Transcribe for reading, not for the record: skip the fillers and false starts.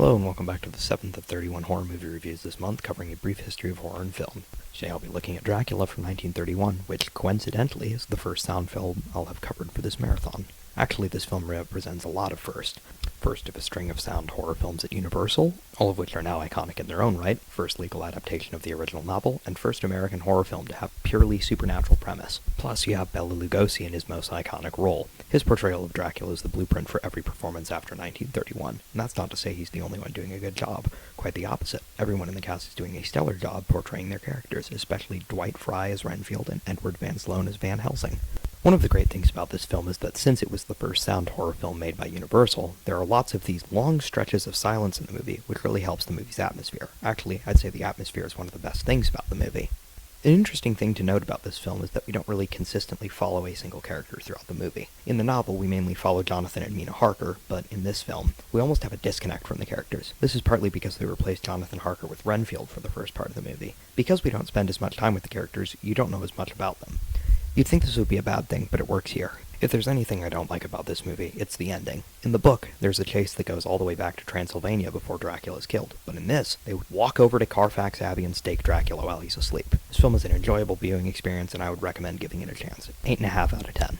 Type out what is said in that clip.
Hello and welcome back to the 7th of 31 horror movie reviews this month, covering a brief history of horror and film. Today I'll be looking at Dracula from 1931, which coincidentally is the first sound film I'll have covered for this marathon. Actually, this film represents a lot of firsts. First of a string of sound horror films at Universal, all of which are now iconic in their own right, first legal adaptation of the original novel, and first American horror film to have purely supernatural premise. Plus, you have Bela Lugosi in his most iconic role. His portrayal of Dracula is the blueprint for every performance after 1931, and that's not to say he's the only one doing a good job. Quite the opposite. Everyone in the cast is doing a stellar job portraying their characters, especially Dwight Fry as Renfield and Edward Van Sloan as Van Helsing. One of the great things about this film is that since it was the first sound horror film made by Universal, there are lots of these long stretches of silence in the movie, which really helps the movie's atmosphere. Actually, I'd say the atmosphere is one of the best things about the movie. An interesting thing to note about this film is that we don't really consistently follow a single character throughout the movie. In the novel, we mainly follow Jonathan and Mina Harker, but in this film, we almost have a disconnect from the characters. This is partly because they replaced Jonathan Harker with Renfield for the first part of the movie. Because we don't spend as much time with the characters, you don't know as much about them. You'd think this would be a bad thing, but it works here. If there's anything I don't like about this movie, it's the ending. In the book, there's a chase that goes all the way back to Transylvania before Dracula's killed, but in this, they would walk over to Carfax Abbey and stake Dracula while he's asleep. This film is an enjoyable viewing experience, and I would recommend giving it a chance. 8.5 out of 10.